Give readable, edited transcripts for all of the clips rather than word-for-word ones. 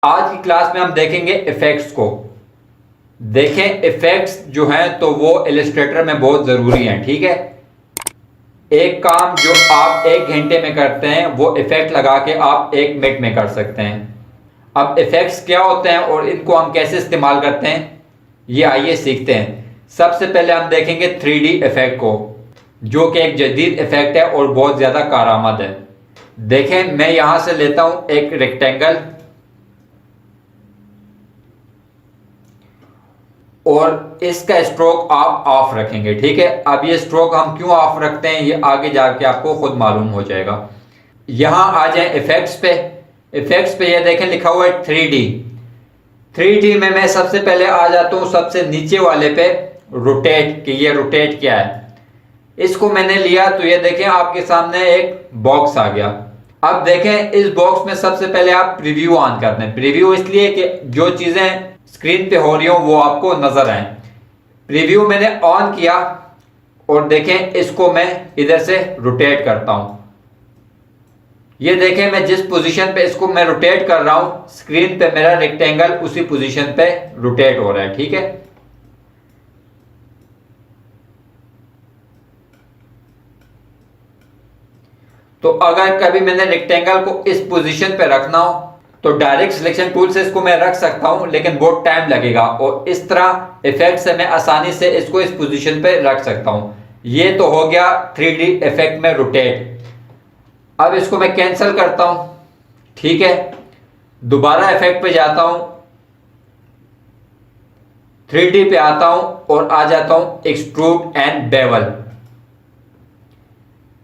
आज की क्लास में हम देखेंगे इफेक्ट्स को। देखें, इफेक्ट्स जो हैं तो वो इलस्ट्रेटर में बहुत ज़रूरी हैं। ठीक है, एक काम जो आप 1 घंटे में करते हैं वो इफेक्ट लगा के आप 1 मिनट में कर सकते हैं। अब इफेक्ट्स क्या होते हैं और इनको हम कैसे इस्तेमाल करते हैं, ये आइए सीखते हैं। सबसे पहले हम देखेंगे 3D इफेक्ट को, जो कि एक जदीद इफेक्ट है और बहुत ज़्यादा कारआमद है। देखें, मैं यहां से लेता हूं एक रेक्टेंगल और इसका स्ट्रोक आप ऑफ रखेंगे। ठीक है, अब ये स्ट्रोक हम क्यों ऑफ रखते हैं ये आगे जाके आपको खुद मालूम हो जाएगा। यहां आ जाए इफेक्ट्स पे। इफेक्ट्स पे ये देखें लिखा हुआ है 3D। 3D में मैं सबसे पहले आ जाता हूं सबसे नीचे वाले पे, रोटेट, कि ये रोटेट क्या है। इसको मैंने लिया तो ये देखें आपके सामने एक बॉक्स आ गया। अब देखें, इस बॉक्स में सबसे पहले आप प्रीव्यू ऑन करते हैं। प्रीव्यू इसलिए कि जो चीजें स्क्रीन पे हो रही हो वो आपको नजर आए। प्रीव्यू मैंने ऑन किया और देखें इसको मैं इधर से रोटेट करता हूं। ये देखें, मैं जिस पोजीशन पे इसको मैं रोटेट कर रहा हूं, स्क्रीन पे मेरा रेक्टेंगल उसी पोजीशन पे रोटेट हो रहा है। ठीक है, तो अगर कभी मैंने रेक्टेंगल को इस पोजीशन पे रखना हो तो डायरेक्ट सिलेक्शन टूल से इसको मैं रख सकता हूं, लेकिन बहुत टाइम लगेगा। और इस तरह इफेक्ट से मैं आसानी से इसको इस पोजीशन पे रख सकता हूं। ये तो हो गया 3D इफेक्ट में रोटेट। अब इसको मैं कैंसिल करता हूं। ठीक है, दोबारा इफेक्ट पे जाता हूं, 3D पे आता हूं और आ जाता हूं extrude and bevel.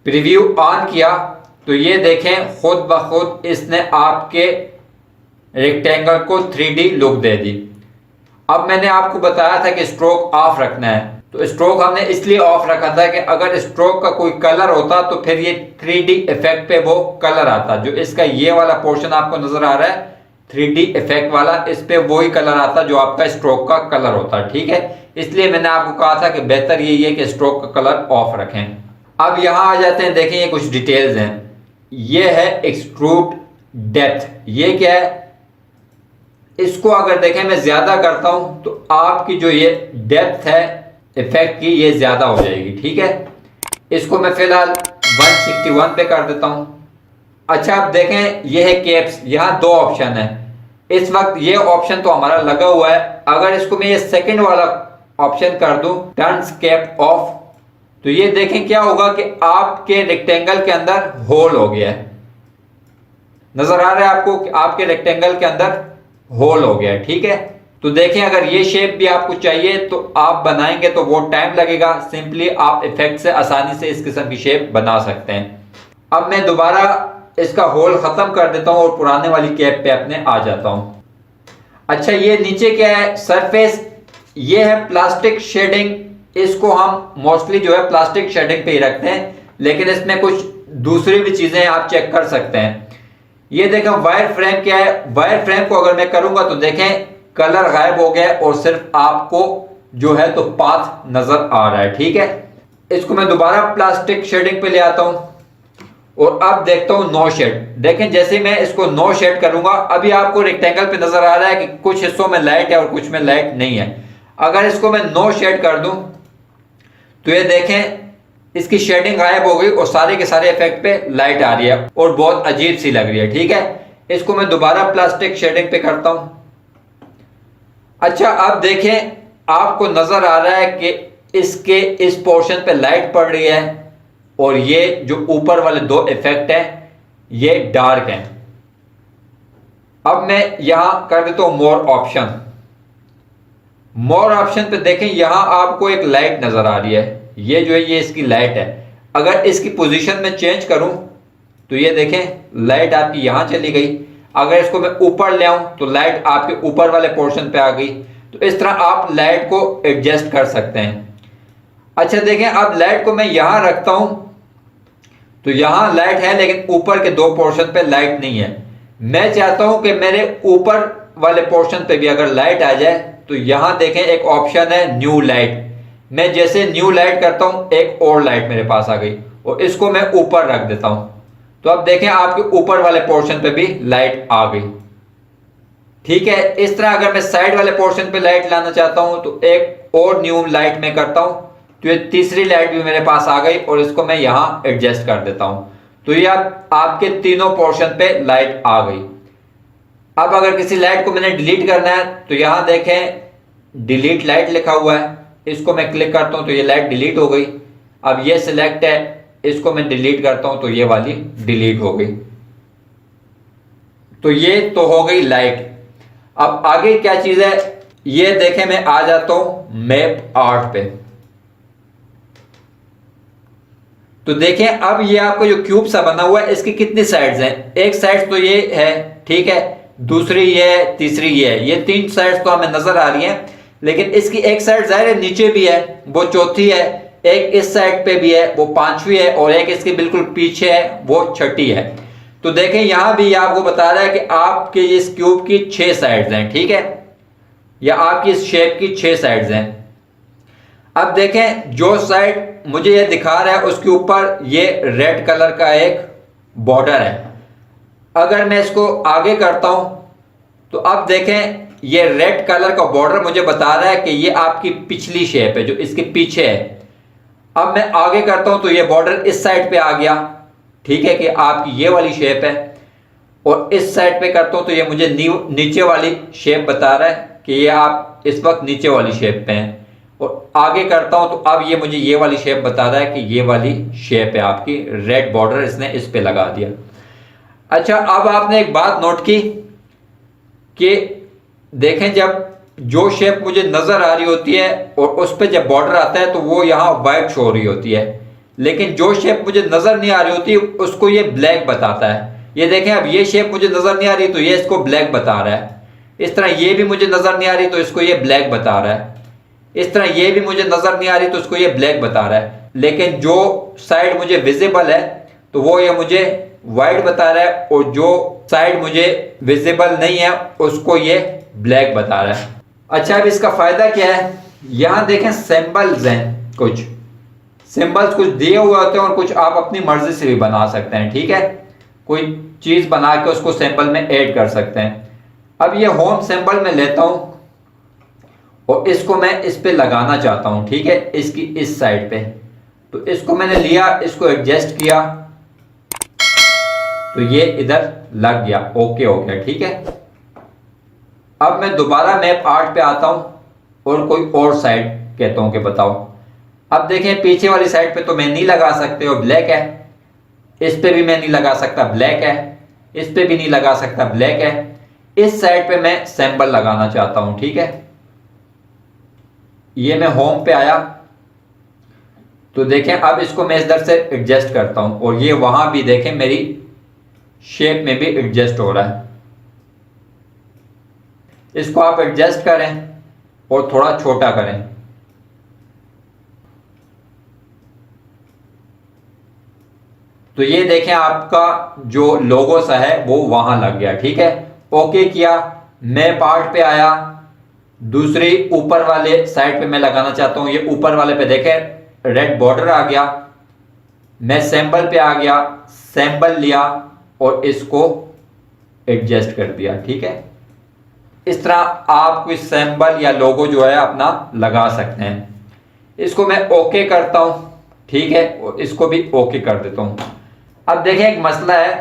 Preview on किया तो ये देखें खुद ब खुद इसने आपके रेक्टेंगल को 3D लुक दे दी। अब मैंने आपको बताया था कि स्ट्रोक ऑफ रखना है, तो स्ट्रोक हमने इसलिए ऑफ रखा था कि अगर स्ट्रोक का कोई कलर होता तो फिर ये 3D इफेक्ट पे वो कलर आता। जो इसका ये वाला पोर्शन आपको नजर आ रहा है 3D इफेक्ट वाला, इस पे वही कलर आता जो आपका स्ट्रोक का कलर होता। ठीक है, इसलिए मैंने आपको कहा था कि बेहतर यही है कि स्ट्रोक का कलर ऑफ रखें। अब यहां आ जाते हैं, देखें ये कुछ डिटेल्स हैं। ये है एक्सट्रूड डेप्थ। ये क्या है, इसको अगर देखें मैं ज्यादा करता हूं तो आपकी जो ये डेप्थ है इफेक्ट की ये ज्यादा हो जाएगी। ठीक है, इसको मैं फिलहाल 161 पे कर देता हूं। अच्छा, आप देखें ये है कैप्स। यहां 2 ऑप्शन है। इस वक्त ये ऑप्शन तो हमारा लगा हुआ है। अगर इसको मैं ये सेकंड वाला ऑप्शन कर दूं, टर्न कैप ऑफ, तो ये देखें क्या होगा कि आपके रेक्टेंगल के अंदर होल हो गया है। नजर आ रहा है आपको कि आपके रेक्टेंगल के अंदर होल हो गया है। ठीक है, तो देखें अगर ये शेप भी आपको चाहिए तो आप बनाएंगे तो वो टाइम लगेगा। सिंपली आप इफेक्ट से आसानी से इस किस्म की शेप बना सकते हैं। अब मैं दोबारा इसका होल खत्म कर देता हूं और पुराने वाली कैप पे अपने आ जाता हूं। अच्छा, ये नीचे क्या है, सरफेस। ये है प्लास्टिक शेडिंग। इसको हम मोस्टली जो है प्लास्टिक शेडिंग पे ही रखते हैं, लेकिन इसमें कुछ दूसरी भी चीजें आप चेक कर सकते हैं। ये देखें वायर फ्रेम क्या है। वायर फ्रेम को अगर मैं करूंगा तो देखें कलर गायब हो गया और सिर्फ आपको जो है तो पाथ नजर आ रहा है। ठीक है, इसको मैं दोबारा प्लास्टिक शेडिंग पे ले आता हूं और अब देखता हूं नो शेड। देखें जैसे मैं इसको नो शेड करूंगा, अभी आपको रेक्टेंगल पे नजर आ रहा है कि कुछ हिस्सों में लाइट है और कुछ में लाइट नहीं है। अगर इसको मैं नो शेड कर दूं तो ये देखें इसकी शेडिंग गायब हो गई और सारे के सारे इफेक्ट पे लाइट आ रही है और बहुत अजीब सी लग रही है। ठीक है, इसको मैं दोबारा प्लास्टिक शेडिंग पे करता हूं। अच्छा, अब देखें आपको नजर आ रहा है कि इसके इस पोर्शन पे लाइट पड़ रही है और ये जो ऊपर वाले 2 इफेक्ट हैं ये डार्क हैं। अब मैं यहां कर देता हूं मोर ऑप्शन। मोर ऑप्शन पे देखें यहां आपको एक लाइट नजर आ रही है। ये जो है ये इसकी लाइट है। अगर इसकी पोजीशन में चेंज करूं तो ये देखें लाइट आपकी यहां चली गई। अगर इसको मैं ऊपर ले आऊं तो लाइट आपके ऊपर वाले पोर्शन पे आ गई। तो इस तरह आप लाइट को एडजस्ट कर सकते हैं। अच्छा, देखें अब लाइट को मैं यहां रखता हूं तो यहां लाइट है, लेकिन ऊपर के 2 पोर्शन पे लाइट नहीं है। मैं चाहता हूं कि मेरे ऊपर वाले पोर्शन पे भी अगर लाइट आ जाए तो यहां देखें एक ऑप्शन है न्यू लाइट। मैं जैसे न्यू लाइट करता हूं एक और लाइट मेरे पास आ गई और इसको मैं ऊपर रख देता हूं तो अब देखें आपके ऊपर वाले पोर्शन पे भी लाइट आ गई। ठीक है। इस तरह अगर मैं साइड वाले पोर्शन पे लाइट लाना चाहता हूं तो एक और न्यू लाइट में करता हूं, तो ये तीसरी लाइट भी मेरे पास आ गई और इसको मैं यहां एडजस्ट कर देता हूं। तो ये आपके तीनों पोर्शन पे लाइट आ गई। अब अगर किसी लाइट को मैंने डिलीट करना है तो यहां देखें डिलीट लाइट लिखा हुआ है, इसको मैं क्लिक करता हूं तो ये लाइट डिलीट हो गई। अब ये सिलेक्ट है, इसको मैं डिलीट करता हूं तो ये वाली डिलीट हो गई। तो ये तो हो गई लाइट। अब आगे क्या चीज है ये देखें, मैं आ जाता हूं मैप आर्ट पे। तो देखें अब ये आपका जो क्यूब सा बना हुआ है इसकी कितनी साइड्स हैं, एक साइड तो ये है, ठीक है, दूसरी ये है, तीसरी ये है, ये तीन साइड्स तो हमें नजर आ रही हैं। लेकिन इसकी एक साइड जाहिर है नीचे भी है, वो चौथी है, एक इस साइड पे भी है, वो पांचवी है, और एक इसके बिल्कुल पीछे है, वो छठी है। तो देखें यहां भी आपको बता रहा है कि आपके इस क्यूब की 6 साइड्स हैं, ठीक है, या आपकी इस शेप की 6 साइड्स हैं। अब देखें जो साइड मुझे ये दिखा रहा है उसके ऊपर ये रेड कलर का एक बॉर्डर है। अगर मैं इसको आगे करता हूं तो अब देखें ये रेड कलर का बॉर्डर मुझे बता रहा है कि ये आपकी पिछली शेप है जो इसके पीछे है। अब मैं आगे करता हूं तो ये बॉर्डर इस साइड पे आ गया, ठीक है, कि आपकी ये वाली शेप है, और इस साइड पे करता हूं तो ये मुझे नीचे वाली शेप बता रहा है कि ये आप इस वक्त नीचे वाली शेप पे हैं, और आगे करता हूं तो अब ये मुझे ये वाली शेप बता रहा है कि ये वाली शेप है आपकी, रेड बॉर्डर इसने इस पे लगा दिया। अच्छा, अब आपने एक बात नोट की कि देखें जब जो शेप मुझे नजर आ रही होती है और उस पर जब बॉर्डर आता है तो वो यहाँ व्हाइट शो हो रही होती है, लेकिन जो शेप मुझे नजर नहीं आ रही होती उसको ये ब्लैक बताता है। ये देखें अब ये शेप मुझे नजर नहीं आ रही तो ये इसको ब्लैक बता रहा है। इस तरह ये भी मुझे नजर नहीं आ रही तो इसको ये ब्लैक बता रहा है। इस तरह ये भी मुझे नजर नहीं आ रही तो इसको ये ब्लैक बता रहा है। लेकिन जो साइड मुझे विजिबल है तो वो ये मुझे व्हाइट बता रहा है, और जो साइड मुझे विजिबल नहीं है उसको ये ब्लैक बता रहा है। अच्छा, अब इसका फायदा क्या है, यहां देखें सिंबल्स हैं, कुछ सिंबल्स कुछ दिए हुए होते हैं और कुछ आप अपनी मर्जी से भी बना सकते हैं, ठीक है, कोई चीज बना के उसको सिंबल में ऐड कर सकते हैं। अब ये होम सिंबल में लेता हूं और इसको मैं इस पे लगाना चाहता हूं, ठीक है, इसकी इस साइड पे। तो इसको मैंने लिया, इसको एडजस्ट किया तो ये इधर लग गया, ओके हो गया, ठीक है। अब मैं दोबारा मैप आर्ट पे आता हूं और कोई और साइड कहता हूं कि बताओ। अब देखें पीछे वाली साइड पे तो मैं नहीं लगा सकते, वो ब्लैक है, इस पे भी मैं नहीं लगा सकता, ब्लैक है, इस पे भी नहीं लगा सकता, ब्लैक है। इस साइड पे मैं सिंबल लगाना चाहता हूं, ठीक है। ये मैं होम पे आया तो देखें अब इसको मैं इधर से एडजस्ट करता हूं और ये वहां भी देखें मेरी शेप में भी एडजस्ट हो रहा है। इसको आप एडजस्ट करें और थोड़ा छोटा करें। तो ये देखें आपका जो लोगो सा है वो वहां लग गया, ठीक है। ओके किया, मैं पार्ट पे आया, दूसरी ऊपर वाले साइड पे मैं लगाना चाहता हूं, ये ऊपर वाले पे देखें रेड बॉर्डर आ गया। मैं सैंपल पे आ गया, सैंपल लिया और इसको एडजस्ट कर दिया, ठीक है। इस तरह आप कोई सैंपल या लोगो जो है अपना लगा सकते हैं। इसको मैं ओके करता हूं, ठीक है, और इसको भी ओके कर देता हूं। अब देखें एक मसला है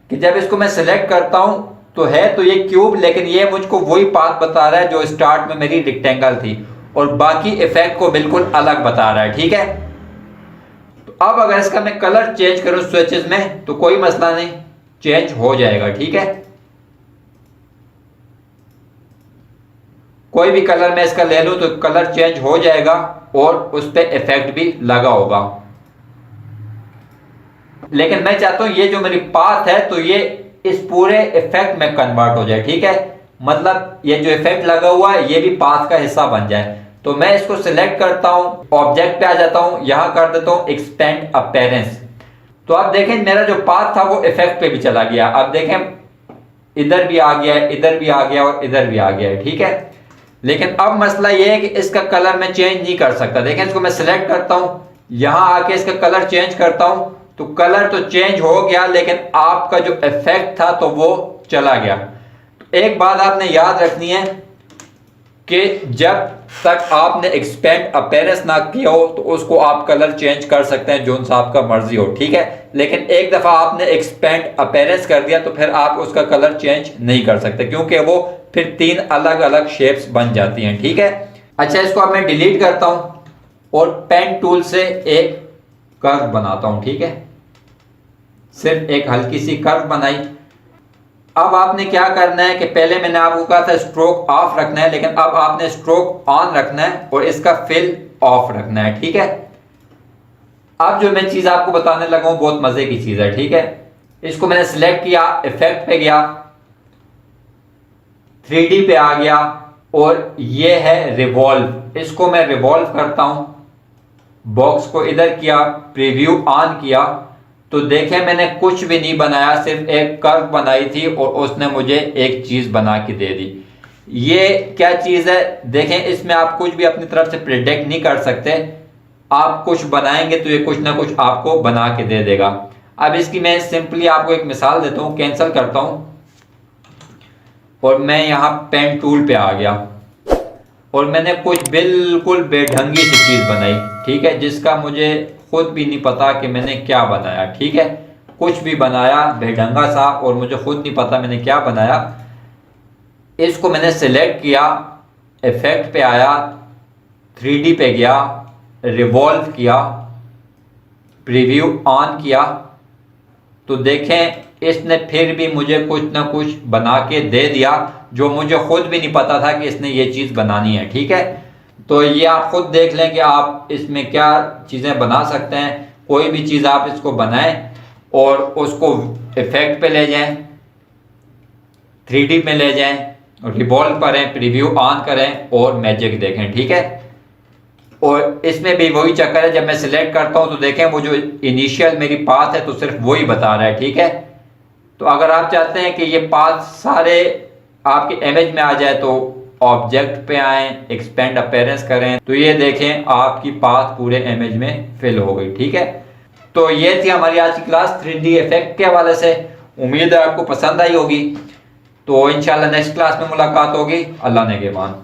कि जब इसको मैं सिलेक्ट करता हूं तो है तो ये क्यूब, लेकिन ये मुझको वही पाथ बता रहा है जो स्टार्ट में मेरी रेक्टेंगल थी, और बाकी इफेक्ट को बिल्कुल अलग बता रहा है, ठीक है। तो अब अगर इसका मैं कलर चेंज करूं स्विचेस में तो कोई मसला नहीं, चेंज हो जाएगा, ठीक है। कोई भी कलर मैं इसका ले लूं तो कलर चेंज हो जाएगा और उस पर इफेक्ट भी लगा होगा। लेकिन मैं चाहता हूं ये जो मेरी पाथ है तो ये इस पूरे इफेक्ट में कन्वर्ट हो जाए, ठीक है, मतलब ये जो इफेक्ट लगा हुआ है ये भी पाथ का हिस्सा बन जाए। तो मैं इसको सिलेक्ट करता हूं, ऑब्जेक्ट पे आ जाता हूं, यहां कर देता हूं एक्सपेंड अपीयरेंस। तो आप देखें मेरा जो पाथ था वो इफेक्ट पे भी चला गया। अब देखें इधर भी आ गया है, इधर भी आ गया और इधर भी आ गया है, ठीक है। लेकिन अब मसला ये है कि इसका कलर मैं चेंज नहीं कर सकता। देखें इसको मैं सिलेक्ट करता हूं, यहां आके इसका कलर चेंज करता हूं तो कलर तो चेंज हो गया, लेकिन आपका जो इफेक्ट था तो वो चला गया। तो एक बात आपने याद रखनी है कि जब तक आपने एक्सपेंड अपीयरेंस ना किया हो तो उसको आप कलर चेंज कर सकते हैं जो सा आपका मर्जी हो, ठीक है। लेकिन एक दफ़ा आपने एक्सपेंड अपीयरेंस कर दिया तो फिर आप उसका कलर चेंज नहीं कर सकते, क्योंकि वो फिर 3 अलग अलग शेप्स बन जाती हैं, ठीक है। अच्छा, इसको अब मैं डिलीट करता हूं और पेन टूल से एक कर्व बनाता हूं, ठीक है। सिर्फ एक हल्की सी कर्व बनाई। अब आपने क्या करना है कि पहले मैंने आपको कहा था स्ट्रोक ऑफ रखना है, लेकिन अब आपने स्ट्रोक ऑन रखना है और इसका फिल ऑफ रखना है, ठीक है। अब जो मैं चीज आपको बताने लगा हूं बहुत मजे की चीज है, ठीक है। इसको मैंने सिलेक्ट किया, इफेक्ट पे गया, 3D पे आ गया और ये है रिवॉल्व। इसको मैं रिवॉल्व करता हूं, बॉक्स को इधर किया, प्रीव्यू ऑन किया तो देखें मैंने कुछ भी नहीं बनाया, सिर्फ एक कर्व बनाई थी और उसने मुझे एक चीज बना के दे दी। ये क्या चीज है देखें, इसमें आप कुछ भी अपनी तरफ से प्रिडिक्ट नहीं कर सकते। आप कुछ बनाएंगे तो ये कुछ ना कुछ आपको बना के दे देगा। अब इसकी मैं सिंपली आपको एक मिसाल देता हूं, कैंसिल करता हूं और मैं यहां पेन टूल पे आ गया और मैंने कुछ बिल्कुल बेढंगी सी चीज बनाई, ठीक है, जिसका मुझे खुद भी नहीं पता कि मैंने क्या बनाया, ठीक है। कुछ भी बनाया बेढंगा सा और मुझे खुद नहीं पता मैंने क्या बनाया। इसको मैंने सिलेक्ट किया, इफेक्ट पे आया, 3D पे गया, रिवॉल्व किया, प्रीव्यू ऑन किया तो देखें इसने फिर भी मुझे कुछ ना कुछ बना के दे दिया जो मुझे खुद भी नहीं पता था कि इसने ये चीज़ बनानी है, ठीक है। तो ये आप खुद देख लें कि आप इसमें क्या चीज़ें बना सकते हैं। कोई भी चीज़ आप इसको बनाएं और उसको इफेक्ट पे ले जाएं, 3D में ले जाएं, रिवॉल्व करें, प्रीव्यू ऑन करें और मैजिक देखें, ठीक है। और इसमें भी वही चक्कर है, जब मैं सिलेक्ट करता हूं तो देखें वो जो इनिशियल मेरी पाथ है तो सिर्फ वही बता रहा है, ठीक है। तो अगर आप चाहते हैं कि ये पाथ सारे आपके इमेज में आ जाए तो ऑब्जेक्ट पे आएं, एक्सपेंड अपीयरेंस करें तो ये देखें आपकी पाथ पूरे इमेज में फिल हो गई, ठीक है। तो ये थी हमारी आज की क्लास 3D इफेक्ट के हवाले से। उम्मीद है आपको पसंद आई होगी। तो इंशाल्लाह नेक्स्ट क्लास में मुलाकात होगी। अल्लाह नेगेबान।